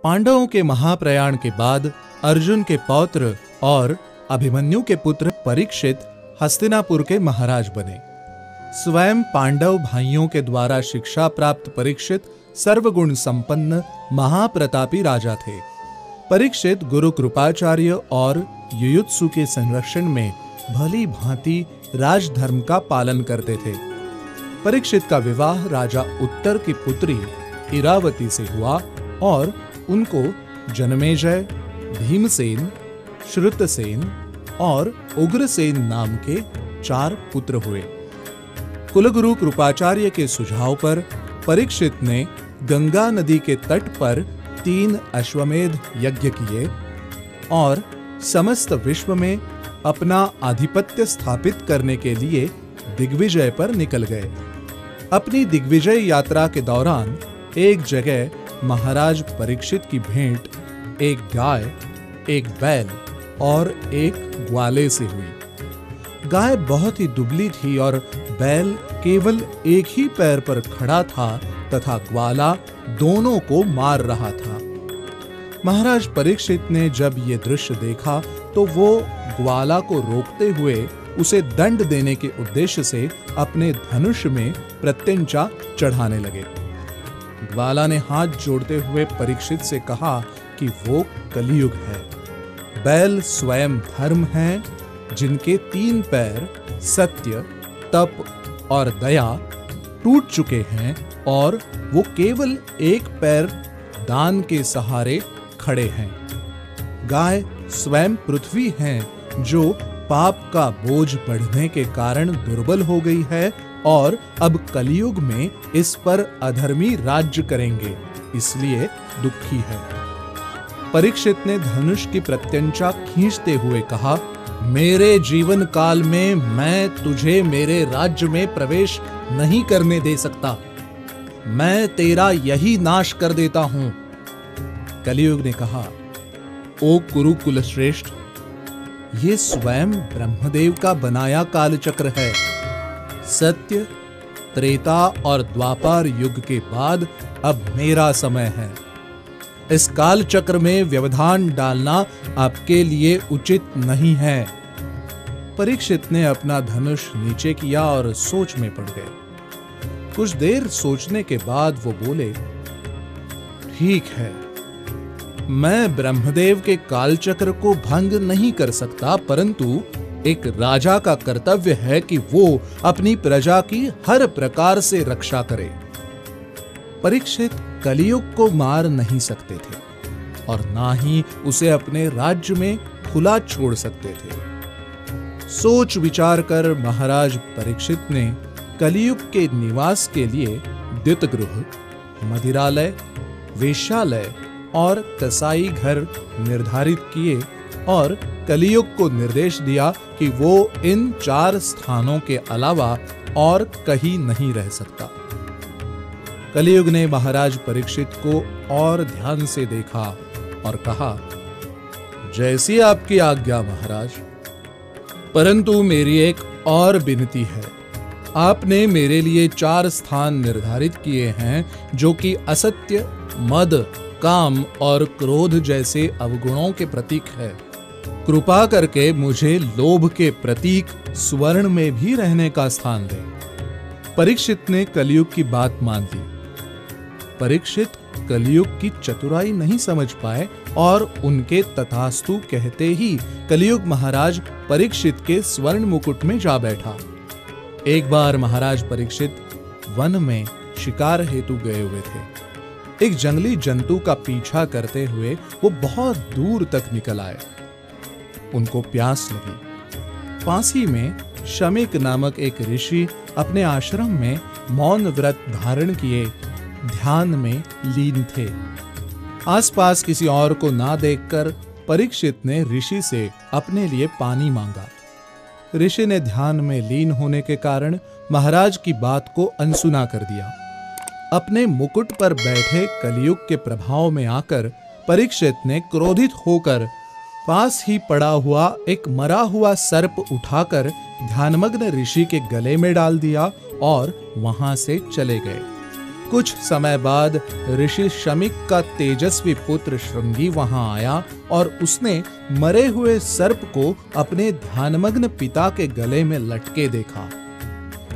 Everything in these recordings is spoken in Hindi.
पांडवों के महाप्रयाण के बाद अर्जुन के पौत्र और अभिमन्यु के पुत्र परीक्षित हस्तिनापुर के महाराज बने। स्वयं पांडव भाइयों के द्वारा शिक्षा प्राप्त परीक्षित सर्वगुण संपन्न महाप्रतापी राजा थे। परीक्षित गुरु कृपाचार्य और युयुत्सु के संरक्षण में भली भांति राजधर्म का पालन करते थे। परीक्षित का विवाह राजा उत्तर की पुत्री इरावती से हुआ और उनको जनमेजय, भीमसेन, श्रुतसेन और उग्रसेन नाम के 4 पुत्र हुए। कुलगुरु कृपाचार्य के सुझाव पर परीक्षित ने गंगा नदी के तट पर 3 अश्वमेध यज्ञ किए और समस्त विश्व में अपना आधिपत्य स्थापित करने के लिए दिग्विजय पर निकल गए। अपनी दिग्विजय यात्रा के दौरान एक जगह महाराज परीक्षित की भेंट एक गाय, एक बैल और एक ग्वाले से हुई। गाय बहुत ही दुबली थी और बैल केवल एक ही पैर पर खड़ा था तथा ग्वाला दोनों को मार रहा था। महाराज परीक्षित ने जब ये दृश्य देखा तो वो ग्वाला को रोकते हुए उसे दंड देने के उद्देश्य से अपने धनुष में प्रत्यंचा चढ़ाने लगे। ग्वाला ने हाथ जोड़ते हुए परीक्षित से कहा कि वो कलियुग है। बैल स्वयं धर्म है, जिनके 3 पैर सत्य, तप और दया टूट चुके हैं और वो केवल एक पैर दान के सहारे खड़े हैं। गाय स्वयं पृथ्वी है, जो पाप का बोझ बढ़ने के कारण दुर्बल हो गई है और अब कलियुग में इस पर अधर्मी राज्य करेंगे, इसलिए दुखी है। परीक्षित ने धनुष की प्रत्यंचा खींचते हुए कहा, मेरे जीवन काल में मैं तुझे मेरे राज्य में प्रवेश नहीं करने दे सकता। मैं तेरा यही नाश कर देता हूं। कलियुग ने कहा, ओ कुरुकुल श्रेष्ठ, ये स्वयं ब्रह्मदेव का बनाया कालचक्र है। सत्य, त्रेता और द्वापर युग के बाद अब मेरा समय है। इस काल चक्र में व्यवधान डालना आपके लिए उचित नहीं है। परीक्षित ने अपना धनुष नीचे किया और सोच में पड़ गए। कुछ देर सोचने के बाद वो बोले, ठीक है, मैं ब्रह्मदेव के कालचक्र को भंग नहीं कर सकता, परंतु एक राजा का कर्तव्य है कि वो अपनी प्रजा की हर प्रकार से रक्षा करे। परीक्षित कलियुग को मार नहीं सकते थे और ना ही उसे अपने राज्य में खुला छोड़ सकते थे। सोच विचार कर महाराज परीक्षित ने कलियुग के निवास के लिए द्युतगृह, मदिरालय, वेश्यालय और कसाई घर निर्धारित किए और कलियुग को निर्देश दिया कि वो इन 4 स्थानों के अलावा और कहीं नहीं रह सकता। कलियुग ने महाराज परीक्षित को और ध्यान से देखा और कहा, जैसी आपकी आज्ञा महाराज, परंतु मेरी एक और विनती है। आपने मेरे लिए 4 स्थान निर्धारित किए हैं जो कि असत्य, मद, काम और क्रोध जैसे अवगुणों के प्रतीक है। कृपा करके मुझे लोभ के प्रतीक स्वर्ण में भी रहने का स्थान दे। परीक्षित ने कलियुग की बात मान ली। परीक्षित कलियुग की चतुराई नहीं समझ पाए और उनके तथास्तु कहते ही कलियुग महाराज परीक्षित के स्वर्ण मुकुट में जा बैठा। एक बार महाराज परीक्षित वन में शिकार हेतु गए हुए थे। एक जंगली जंतु का पीछा करते हुए वो बहुत दूर तक निकल आए। उनको प्यास लगी। पास ही में शमीक नामक एक ऋषि अपने आश्रम में मौन व्रत धारण किए ध्यान में लीन थे। आसपास किसी और को ना देखकर परीक्षित ने ऋषि से अपने लिए पानी मांगा। ऋषि ने ध्यान में लीन होने के कारण महाराज की बात को अनसुना कर दिया। अपने मुकुट पर बैठे कलियुग के प्रभाव में आकर परीक्षित ने क्रोधित होकर पास ही पड़ा हुआ एक मरा हुआ सर्प उठाकर ध्यानमग्न ऋषि के गले में डाल दिया और वहां से चले गए। कुछ समय बाद ऋषि शमीक का तेजस्वी पुत्र श्रृंगी वहां आया और उसने मरे हुए सर्प को अपने ध्यानमग्न पिता के गले में लटके देखा।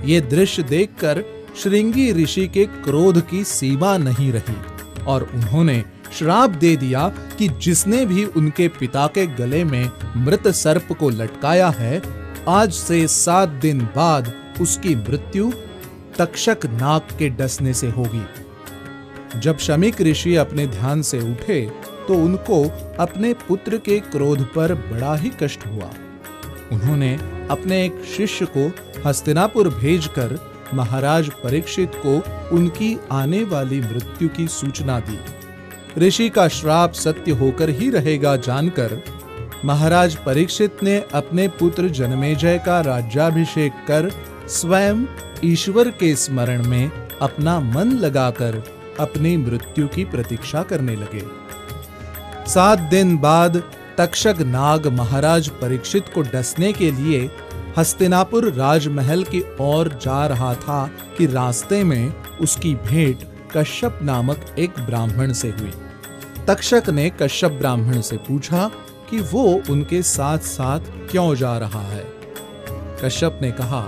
ये दृश्य देखकर श्रृंगी ऋषि के क्रोध की सीमा नहीं रही और उन्होंने श्राप दे दिया कि जिसने भी उनके पिता के गले में मृत सर्प को लटकाया है, आज से 7 दिन बाद उसकी मृत्यु तक्षक नाग के डसने से होगी। जब शमीक ऋषि अपने ध्यान से उठे तो उनको अपने पुत्र के क्रोध पर बड़ा ही कष्ट हुआ। उन्होंने अपने एक शिष्य को हस्तिनापुर भेजकर महाराज परीक्षित को उनकी आने वाली मृत्यु की सूचना दी। ऋषि का श्राप सत्य होकर ही रहेगा जानकर महाराज परीक्षित ने अपने पुत्र जनमेजय का राज्याभिषेक कर स्वयं ईश्वर के स्मरण में अपना मन लगाकर अपनी मृत्यु की प्रतीक्षा करने लगे। 7 दिन बाद तक्षक नाग महाराज परीक्षित को डसने के लिए हस्तिनापुर राजमहल की ओर जा रहा था कि रास्ते में उसकी भेंट कश्यप नामक एक ब्राह्मण से हुई। तक्षक ने कश्यप ब्राह्मण से पूछा कि वो उनके साथ साथ क्यों जा रहा है। कश्यप ने कहा,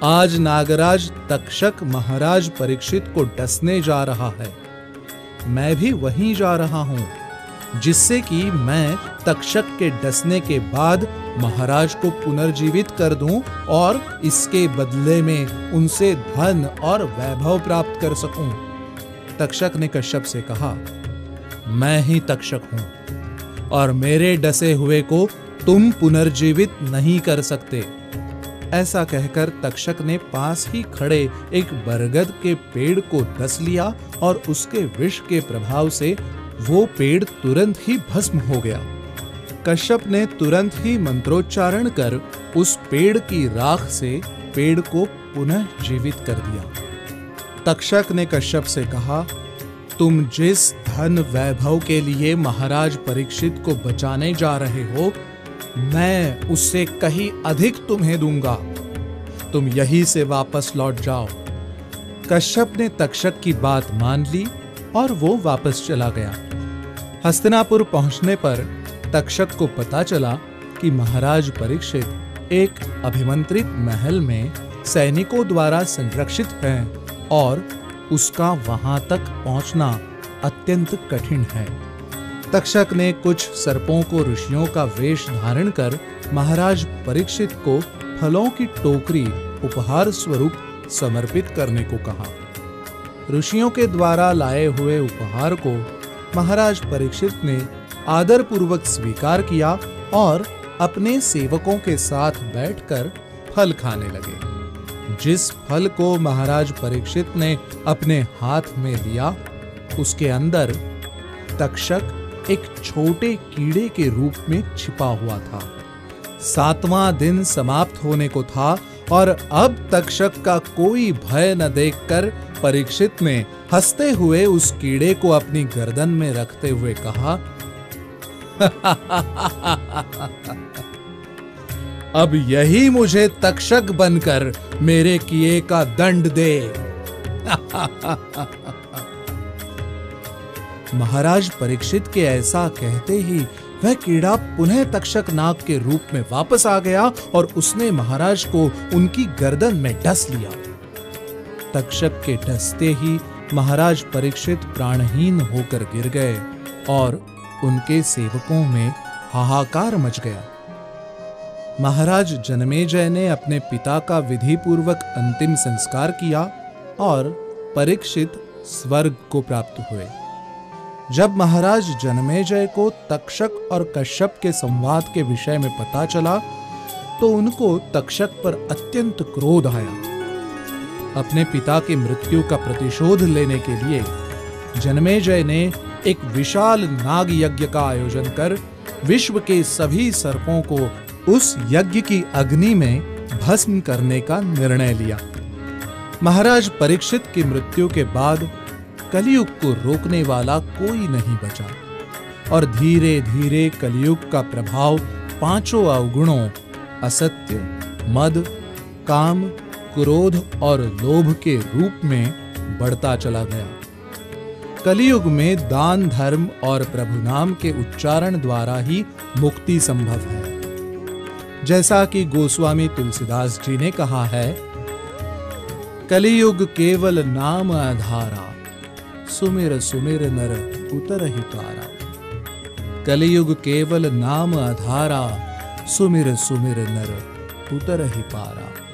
आज नागराज तक्षक महाराज परीक्षित को डसने जा रहा है। मैं भी वहीं जा रहा हूं, जिससे कि मैं तक्षक के डसने के बाद महाराज को पुनर्जीवित कर दूं और इसके बदले में उनसे धन और वैभव प्राप्त कर सकूं। तक्षक ने कश्यप से कहा, मैं ही तक्षक हूं और मेरे डसे हुए को तुम पुनर्जीवित नहीं कर सकते। ऐसा कहकर तक्षक ने पास ही खड़े एक बरगद के पेड़ को डस लिया और उसके विष के प्रभाव से वो पेड़ तुरंत ही भस्म हो गया। कश्यप ने तुरंत ही मंत्रोच्चारण कर उस पेड़ की राख से पेड़ को पुनः जीवित कर दिया। तक्षक ने कश्यप से कहा, तुम जिस धन वैभव के लिए महाराज परीक्षित को बचाने जा रहे हो, मैं उससे कहीं अधिक तुम्हें दूंगा। तुम यहीं से वापस लौट जाओ। कश्यप ने तक्षक की बात मान ली और वो वापस चला गया। हस्तिनापुर पहुंचने पर तक्षक को पता चला कि महाराज परीक्षित एक अभिमंत्रित महल में सैनिकों द्वारा संरक्षित हैं और उसका वहां तक पहुंचना अत्यंत कठिन है। तक्षक ने कुछ सर्पों को ऋषियों का वेश धारण कर महाराज परीक्षित को फलों की टोकरी उपहार स्वरूप समर्पित करने को कहा। ऋषियों के द्वारा लाए हुए उपहार को महाराज परीक्षित ने आदर पूर्वक स्वीकार किया और अपने सेवकों के साथ बैठकर फल खाने लगे। जिस फल को महाराज परीक्षित ने अपने हाथ में लिया, उसके अंदर तक्षक एक छोटे कीड़े के रूप में छिपा हुआ था। 7वां दिन समाप्त होने को था और अब तक्षक का कोई भय न देखकर परीक्षित ने हंसते हुए उस कीड़े को अपनी गर्दन में रखते हुए कहा, अब यही मुझे तक्षक बनकर मेरे किए का दंड दे। महाराज परीक्षित के ऐसा कहते ही वह कीड़ा पुनः तक्षक नाग के रूप में वापस आ गया और उसने महाराज को उनकी गर्दन में डस लिया। तक्षक के डसते ही महाराज परीक्षित प्राणहीन होकर गिर गए और उनके सेवकों में हाहाकार मच गया। महाराज जनमेजय ने अपने पिता का विधि पूर्वक अंतिम संस्कार किया और परीक्षित स्वर्ग को प्राप्त हुए। जब महाराज जनमेजय को तक्षक और कश्यप के संवाद के विषय में पता चला तो उनको तक्षक पर अत्यंत क्रोध आया। अपने पिता की मृत्यु का प्रतिशोध लेने के लिए जनमेजय ने एक विशाल नाग यज्ञ का आयोजन कर विश्व के सभी सर्पों को उस यज्ञ की अग्नि में भस्म करने का निर्णय लिया। महाराज परीक्षित की मृत्यु के बाद कलियुग को रोकने वाला कोई नहीं बचा और धीरे धीरे कलियुग का प्रभाव 5 अवगुणों असत्य, मद, काम, क्रोध और लोभ के रूप में बढ़ता चला गया। कलियुग में दान, धर्म और प्रभु नाम के उच्चारण द्वारा ही मुक्ति संभव है। जैसा कि गोस्वामी तुलसीदास जी ने कहा है, कलियुग केवल नाम आधारा, सुमिर सुमिर नर उतरहि पारा। कलियुग केवल नाम आधारा, सुमिर सुमिर नर उतरहि पारा।